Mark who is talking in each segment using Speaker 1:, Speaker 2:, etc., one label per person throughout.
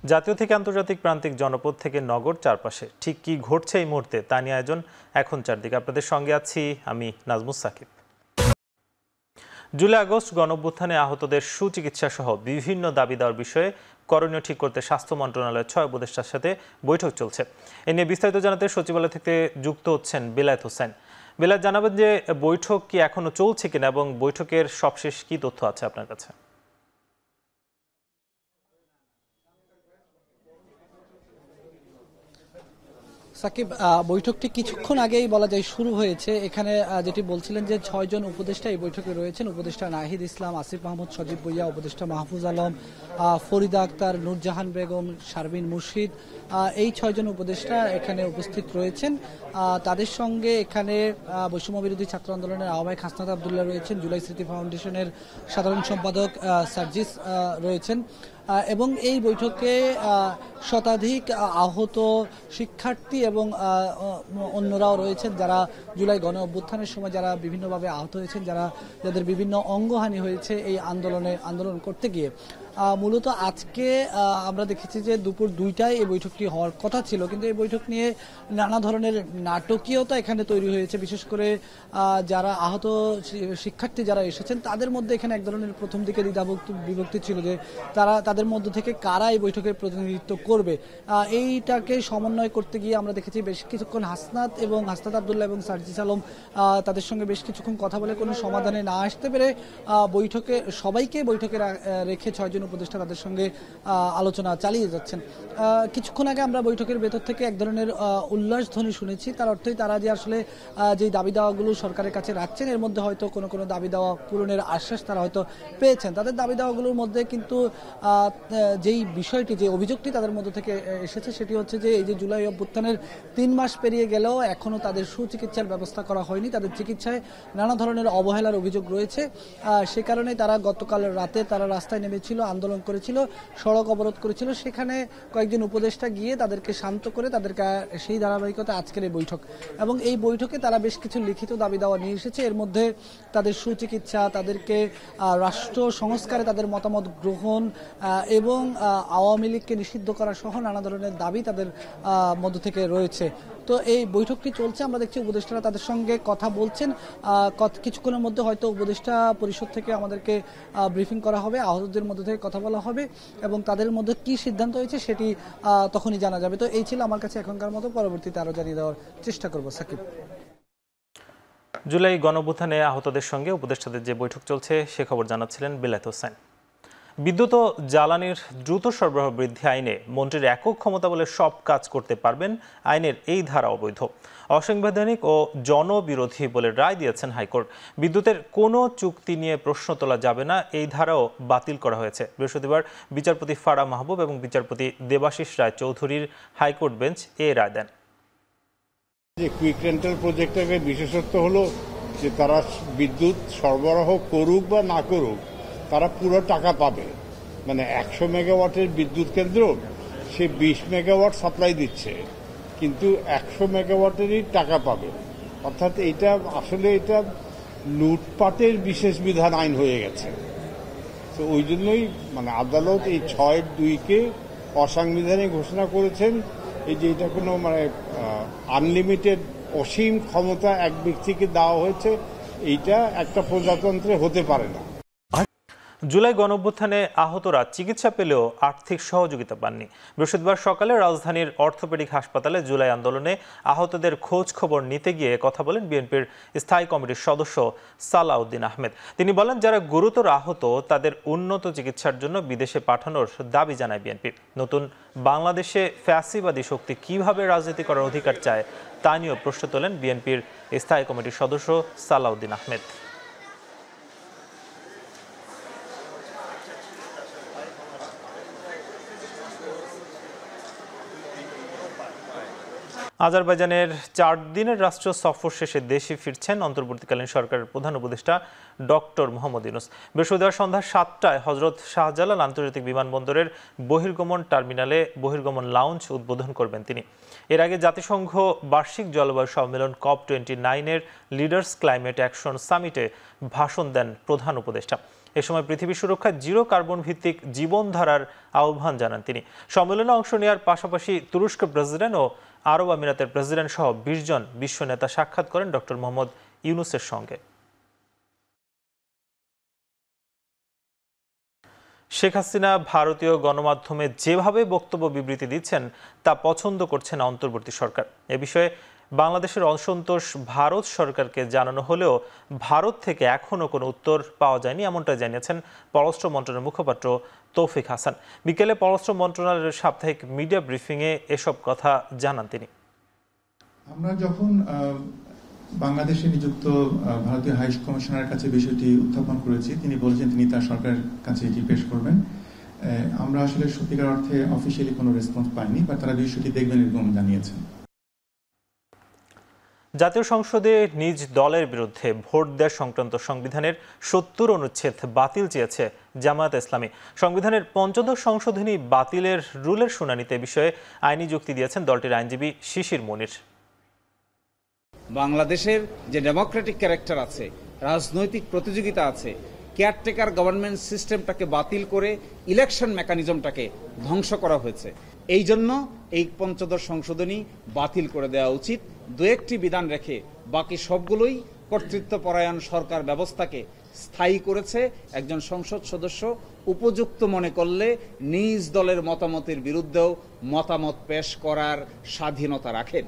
Speaker 1: জাতীয় থেকে আন্তর্জাতিক প্রান্তিক জনপদ থেকে নগর চারপাশে ঠিক কি ঘটছে এই মুহূর্তে তা নিয়ে আয়োজন এখন চারদিকে। আপনাদের সঙ্গে আছি আমি নাজমুস সাকিব। জুলাই আগস্ট গণঅভ্যুত্থানে আহতদের সুচিকিৎসা সহ বিভিন্ন দাবি দেওয়ার বিষয়ে করণীয় ঠিক করতে স্বাস্থ্য মন্ত্রণালয়ের 6 উপদেষ্টার সাথে বৈঠক চলছে। এ নিয়ে বিস্তারিত জানাতে সচিবালয় থেকে যুক্ত হচ্ছেন বেলায়েত হোসেন। বেলায়েত, জানাবেন যে বৈঠক কি এখনো চলছে কিনা এবং বৈঠকের সবশেষ কি তথ্য আছে আপনার কাছে?
Speaker 2: সাকিব, বৈঠকটি কিছুক্ষণ আগেই বলা যায় শুরু হয়েছে। এখানে যেটি বলছিলেন যে 6 জন উপদেষ্টা এই বৈঠকে রয়েছেন। উপদেষ্টা নাহিদ ইসলাম, আসিফ মাহমুদ, সজীব ভুইয়া, উপদেষ্টা মাহফুজ আলম, ফরিদা আক্তার, নূরজাহান বেগম, শারমিন মুর্শিদ, এই 6 জন উপদেষ্টা এখানে উপস্থিত রয়েছেন। তাদের সঙ্গে এখানে বৈষম্য বিরোধী ছাত্র আন্দোলনের আহ্বায়ক হাসনাত আবদুল্লাহ রয়েছেন, জুলাই স্মৃতি ফাউন্ডেশনের সাধারণ সম্পাদক সার্জিস রয়েছেন এবং এই বৈঠকে শতাধিক আহত শিক্ষার্থী এবং অন্যরাও রয়েছেন যারা জুলাই গণ অভ্যুত্থানের সময় যারা বিভিন্নভাবে আহত হয়েছেন, যাদের বিভিন্ন অঙ্গহানি হয়েছে এই আন্দোলন করতে গিয়ে। মূলত আজকে আমরা দেখেছি যে দুপুর 2টায় এই বৈঠকটি হওয়ার কথা ছিল, কিন্তু এই বৈঠক নিয়ে নানা ধরনের নাটকীয়তা এখানে তৈরি হয়েছে। বিশেষ করে যারা আহত শিক্ষার্থী যারা এসেছেন তাদের মধ্যে এখানে এক ধরনের প্রথম দিকে বিভক্তি ছিল যে তাদের মধ্য থেকে কারা এই বৈঠকের প্রতিনিধিত্ব করবে। এইটাকে সমন্বয় করতে গিয়ে আমরা দেখেছি বেশ কিছুক্ষণ হাসনাত আবদুল্লাহ এবং সার্জিস আলম তাদের সঙ্গে বেশ কিছুক্ষণ কথা বলে কোনো সমাধানে না আসতে পেরে সবাইকে বৈঠকে রেখে 6 জন উপদেষ্টা তাদের সঙ্গে আলোচনা চালিয়ে যাচ্ছেন। কিছুক্ষণ আগে আমরা বৈঠকের ভেতর থেকে এক ধরনের উল্লাস ধ্বনি শুনেছি। তার অর্থই তারা যে আসলে যে দাবি দাওয়াগুলো সরকারের কাছে রাখছেন এর মধ্যে হয়তো কোনো দাবি দাওয়া পূরণের আশ্বাস তারা হয়তো পেয়েছেন। তাদের দাবি দাওয়াগুলোর মধ্যে কিন্তু যেই বিষয়টি, যে অভিযোগটি তাদের মধ্যে থেকে এসেছে সেটি হচ্ছে যে এই যে জুলাই অভ্যুত্থানের 3 মাস পেরিয়ে গেলেও এখনো তাদের সুচিকিৎসার ব্যবস্থা করা হয়নি। তাদের চিকিৎসায় নানা ধরনের অবহেলার অভিযোগ রয়েছে। সে কারণে তারা গতকাল রাতে তারা রাস্তায় নেমেছিল, আন্দোলন করেছিল, সড়ক অবরোধ করেছিল। সেখানে কয়েকজন উপদেষ্টা গিয়ে তাদেরকে শান্ত করে তাদেরকে সেই ধারাবাহিকতা আজকের এই বৈঠক এবং এই বৈঠকে তারা বেশ কিছু লিখিত দাবি দাওয়া নিয়ে এসেছে। এর মধ্যে তাদের সুচিকিৎসা, তাদেরকে রাষ্ট্র সংস্কারে তাদের মতামত গ্রহণ এবং আওয়ামী লীগকে নিষিদ্ধ করা সহ নানা ধরনের দাবি তাদের মধ্য থেকে রয়েছে। তো এই বৈঠকটি চলছে, আমরা দেখছি উপদেষ্টারা তাদের সঙ্গে কথা বলছেন। কিছুক্ষণের মধ্যে হয়তো উপদেষ্টা পরিষদ থেকে আমাদেরকে ব্রিফিং করা হবে, আহতদের মধ্যে থেকে কথা বলা হবে এবং তাদের মধ্যে কি সিদ্ধান্ত হয়েছে সেটি তখনই জানা যাবে। তো এই ছিল আমার কাছে এখনকার মতো, পরবর্তীতে আরো জানিয়ে দেওয়ার চেষ্টা করব। সাকিব,
Speaker 1: জুলাই গণঅভ্যুত্থানে আহতদের সঙ্গে উপদেষ্টাদের যে বৈঠক চলছে সে খবর জানাচ্ছিলেন বেলায়েত হোসেন। বিদ্যুৎ ও জ্বালানির দ্রুত সরবরাহ বৃদ্ধি আইনে মন্ত্রীর একক ক্ষমতা বলে সব কাজ করতে পারবেন, আইনের এই ধারা অবৈধ, অসাংবিধানিক ও জনবিরোধী বলে রায় দিয়েছেন হাইকোর্ট। বিদ্যুতের কোনো চুক্তি নিয়ে প্রশ্ন তোলা যাবে না, এই ধারাও বাতিল করা হয়েছে। বৃহস্পতিবার বিচারপতি ফারা মাহবুব এবং বিচারপতি দেবাশিস রায় চৌধুরীর হাইকোর্ট বেঞ্চ এ রায় দেন।
Speaker 3: কুইক রেন্টাল প্রজেক্টের বিশেষত্ব হলো যে তারা বিদ্যুৎ সরবরাহ করুক বা না করুক তারা পুরো টাকা পাবে। মানে 100 মেগাওয়াটের বিদ্যুৎ কেন্দ্র সে 20 মেগাওয়াট সাপ্লাই দিচ্ছে, কিন্তু 100 মেগাওয়াটেরই টাকা পাবে। অর্থাৎ এটা লুটপাটের বিশেষ বিধান আইন হয়ে গেছে। তো ওই জন্যই আদালত এই 6(2)কে অসাংবিধানিক ঘোষণা করেছেন। এই যে এটা কোনো আনলিমিটেড অসীম ক্ষমতা এক ব্যক্তিকে দেওয়া হয়েছে, এইটা একটা প্রজাতন্ত্রে হতে পারে না।
Speaker 1: জুলাই গণঅভ্যুত্থানে আহতরা চিকিৎসা পেলেও আর্থিক সহযোগিতা পাননি। বৃহস্পতিবার সকালে রাজধানীর অর্থোপেডিক হাসপাতালে জুলাই আন্দোলনে আহতদের খোঁজ খবর নিতে গিয়ে কথা বলেন বিএনপির স্থায়ী কমিটির সদস্য সালাউদ্দিন আহমেদ। তিনি বলেন, যারা গুরুতর আহত তাদের উন্নত চিকিৎসার জন্য বিদেশে পাঠানোর দাবি জানায় বিএনপি। নতুন বাংলাদেশে ফ্যাসিবাদী শক্তি কিভাবে রাজনীতি করার অধিকার চায় তা নিয়েও প্রশ্ন তোলেন বিএনপির স্থায়ী কমিটির সদস্য সালাউদ্দিন আহমেদ। আজারবাইজানের 4 দিনের রাষ্ট্র সফর শেষে দেশে ফিরছেন অন্তর্বর্তীকালীন সরকারের প্রধান উপদেষ্টা ডক্টর মোহাম্মদ ইউনূস। বৃহস্পতিবার সন্ধ্যা 7টায় হযরত শাহজালাল আন্তর্জাতিক বিমানবন্দরের বহির্গমন টার্মিনালে বহির্গমন লাউঞ্জ উদ্বোধন করবেন তিনি। এর আগে জাতিসংঘ বার্ষিক জলবায়ু সম্মেলন COP29-এর লিডার্স ক্লাইমেট অ্যাকশন সামিটে ভাষণ দেন প্রধান উপদেষ্টা। এ সময় পৃথিবী সুরক্ষায় জিরো কার্বন ভিত্তিক জীবনধারার আহ্বান জানান তিনি। সম্মেলনে অংশ নেওয়ার পাশাপাশি তুরস্কের প্রেসিডেন্ট ও আরব আমিরাতের প্রেসিডেন্ট সহ ২০ জন বিশ্ব নেতা সাক্ষাৎ করেন ডক্টর মোহাম্মদ ইউনূসের সঙ্গে। শেখ হাসিনা ভারতীয় গণমাধ্যমে যেভাবে বক্তব্য বিবৃতি দিচ্ছেন তা পছন্দ করছে না অন্তর্বর্তী সরকার। এ বিষয়ে বাংলাদেশের অসন্তোষ ভারত সরকারকে জানানো হলেও ভারত থেকে এখনও কোনো উত্তর পাওয়া যায়নি, এমনটা জানিয়েছেন পররাষ্ট্র মন্ত্রণালয়ের মুখপাত্র তৌফিক হাসান। বিকেলে পররাষ্ট্র মন্ত্রণালয়ের সাপ্তাহিক মিডিয়া ব্রিফিংয়ে এসব কথা জানান তিনি।
Speaker 4: আমরা যখন বাংলাদেশে নিযুক্ত ভারতীয় হাই কমিশনারের কাছে বিষয়টি উত্থাপন করেছি, তিনি বলেছেন তিনি তার সরকারের কাছে এটি পেশ করবেন। আমরা আসলে সত্যিকার অর্থে অফিসিয়ালি কোনো রেসপন্স পাইনি, বা তারা বিষয়টি দেখবেন এরকম জানিয়েছেন।
Speaker 1: জাতীয় সংসদে নিজ দলের বিরুদ্ধে ভোট দেওয়া সংক্রান্ত সংবিধানের ৭০ অনুচ্ছেদ বাতিল চেয়েছে জামায়াতে ইসলামী। সংবিধানের ৫ম সংশোধনী বাতিলের রুলের শুনানিতে বিষয়ে আইনি যুক্তি দিয়েছেন দলটির আইনজীবী শিশির মনির।
Speaker 5: বাংলাদেশের যে ডেমোক্রেটিক ক্যারেক্টার আছে, রাজনৈতিক প্রতিযোগিতা আছে, কেয়ারটেকার গভর্নমেন্ট সিস্টেমটাকে বাতিল করে ইলেকশন মেকানিজমটাকে ধ্বংস করা হয়েছে। এই জন্য এই ৫ম সংশোধনী বাতিল করে দেওয়া উচিত। দু একটি বিধান রেখে বাকি সবগুলোই কর্তৃত্বপরায়ণ সরকার ব্যবস্থাকে স্থায়ী করেছে। একজন সংসদ সদস্য উপযুক্ত মনে করলে নিজ দলের মতামতের বিরুদ্ধেও মতামত পেশ করার স্বাধীনতা রাখেন।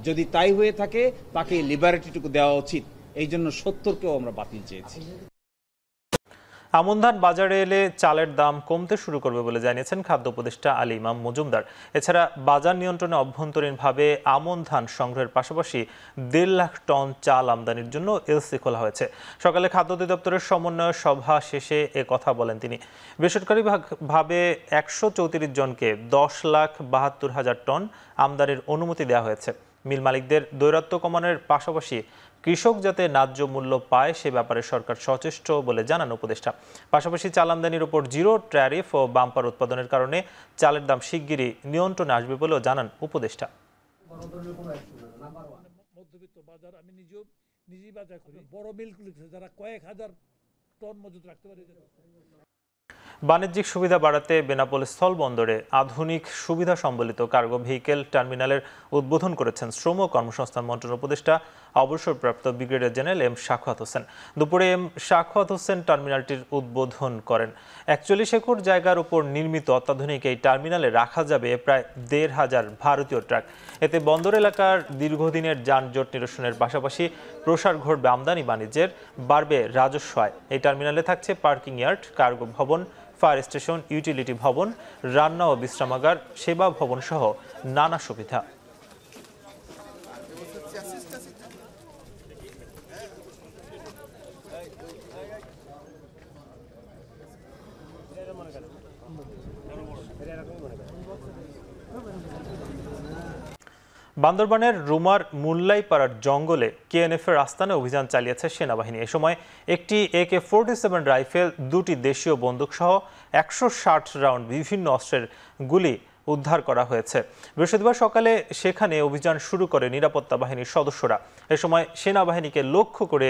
Speaker 5: যদি তাই হয়ে থাকে তাকে লিবার্টিটুকু দেওয়া উচিত। এই জন্য ৭০কেও আমরা বাতিল চেয়েছি।
Speaker 1: আমন ধান বাজারে এলে চালের দাম কমতে শুরু করবে বলে জানিয়েছেন খাদ্য উপদেষ্টা আলী ইমাম মজুমদার। এছাড়া বাজার নিয়ন্ত্রণে অভ্যন্তরীণভাবে আমন ধান সংগ্রহের পাশাপাশি ১.৫ লাখ টন চাল আমদানির জন্য এলসি খোলা হয়েছে। সকালে খাদ্য অধিদপ্তরের সমন্বয় সভা শেষে এ কথা বলেন তিনি। বেসরকারিভাবে ১৩৪ জনকে ১০,৭২,০০০ টন আমদানির অনুমতি দেওয়া হয়েছে। মিল মালিকদের দৌরাত্ম্য কমানোর পাশাপাশি কৃষক যাতে ন্যায্য মূল্য পায় সে ব্যাপারে সরকার সচেষ্ট বলে জানান উপদেষ্টা। পাশাপাশি চাল আমদানির উপর জিরো ট্যারিফ ও বাম্পার উৎপাদনের কারণে চালের দাম শিগগিরই নিয়ন্ত্রণে আসবে বলেও জানান উপদেষ্টা।
Speaker 6: মধ্যবিত্ত বাজার আমি নিজেই বাজার করি, বড় মিলগুলো যারা কয়েক হাজার টন মজুত রাখতে পারে।
Speaker 1: বাণিজ্যিক সুবিধা বাড়াতে বেনাপোল স্থলবন্দরে আধুনিক সুবিধা সম্বলিত কার্গো ভেহিকেল টার্মিনালের উদ্বোধন করেছেন শ্রম ও কর্মসংস্থান মন্ত্রণালয়ের উপদেষ্টা অবসরপ্রাপ্ত brigadier general M Shakhawat Hossain. দুপুরে এম শাখাওয়াত হোসেন টার্মিনালটির উদ্বোধন করেন। ৪১ একর জায়গার উপর নির্মিত অত্যাধুনিক এই টার্মিনালে রাখা যাবে প্রায় ১৫০০ ভারতীয় ট্রাক। এতে বন্দর এলাকার দীর্ঘদিনের যানজট নিরসনের পাশাপাশি প্রসার ঘটবে আমদানি বাণিজ্যের, বাড়বে রাজস্ব আয়। এই টার্মিনালে থাকছে পার্কিং ইয়ার্ড, কার্গো ভবন, ফায়ার স্টেশন, ইউটিলিটি ভবন, রান্না ও বিশ্রামাগার, সেবা ভবন সহ নানা সুবিধা। বান্দরবানের রুমার মুল্লাইপাড়ার জঙ্গলে কেএনএফের আস্তানে অভিযান চালিয়েছে সেনাবাহিনী। এ সময় একটি AK-47 রাইফেল, ২টি দেশীয় বন্দুক সহ ১৬০ রাউন্ড বিভিন্ন অস্ত্রের গুলি উদ্ধার করা হয়েছে। বৃহস্পতিবার সকালে সেখানে অভিযান শুরু করে নিরাপত্তা বাহিনীর সদস্যরা। এ সময় সেনাবাহিনীকে লক্ষ্য করে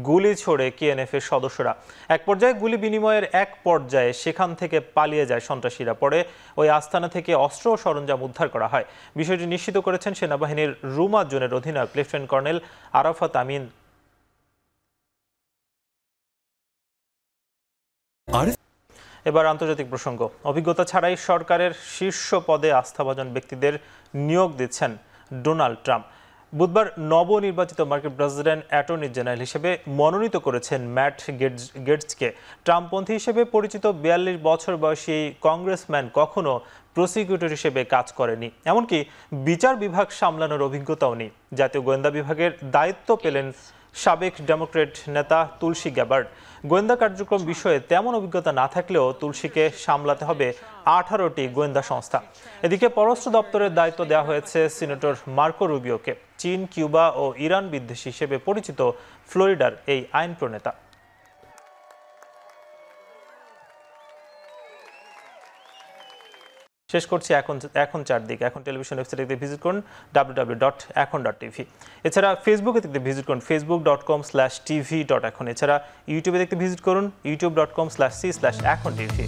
Speaker 1: গুলি ছোড়ে কেএনএফের সদস্যরা। এক পর্যায়ে গুলি বিনিময়ের এক পর্যায়ে সেখান থেকে পালিয়ে যায় সন্ত্রাসীরা। পরে ওই আস্তানা থেকে অস্ত্র ও সরঞ্জাম উদ্ধার করা হয়। বিষয়টি নিশ্চিত করেছেন সেনাবাহিনীর রুমা জোনের অধিনায়ক লেফটেন্যান্ট কর্নেল আরাফাত আমিন। এবার আন্তর্জাতিক প্রসঙ্গ। অভিজ্ঞতা ছাড়াই সরকারের শীর্ষ পদে আস্থাভাজন ব্যক্তিদের নিয়োগ দিচ্ছেন ডোনাল্ড ট্রাম্প। বুধবার নবনির্বাচিত মার্কিন প্রেসিডেন্ট অ্যাটর্নি জেনারেল হিসেবে মনোনীত করেছেন ম্যাট গেটসকে। ট্রাম্পপন্থী হিসেবে পরিচিত ৪২ বছর বয়সী কংগ্রেসম্যান কখনো প্রসিকিউটর হিসেবে কাজ করেনি, এমনকি বিচার বিভাগ সামলানোর অভিজ্ঞতাও নেই। জাতীয় গোয়েন্দা বিভাগের দায়িত্ব পেলেন সাবেক ডেমোক্র্যাট নেতা তুলসী গ্যাবার্ড। গোয়েন্দা কার্যক্রম বিষয়ে তেমন অভিজ্ঞতা না থাকলেও তুলসীকে সামলাতে হবে 18টি গোয়েন্দা সংস্থা। এদিকে পররাষ্ট্র দপ্তরের দায়িত্ব দেওয়া হয়েছে সিনেটর মার্কো রুবিওকে। চীন, কিউবা ও ইরান বিদ্বেষী হিসেবে পরিচিত ফ্লোরিডার এই আইন প্রণেতা। শেষ করছি এখন চারদিকে। এখন টেলিভিশন ওয়েবসাইটে দেখতে ভিজিট করুন www.ekon.tv। এছাড়া ফেসবুকে দেখতে ভিজিট করুন facebook.com/tv.ekon। এছাড়া ইউটিউবে দেখতে ভিজিট করুন youtube.com/c/ekontv।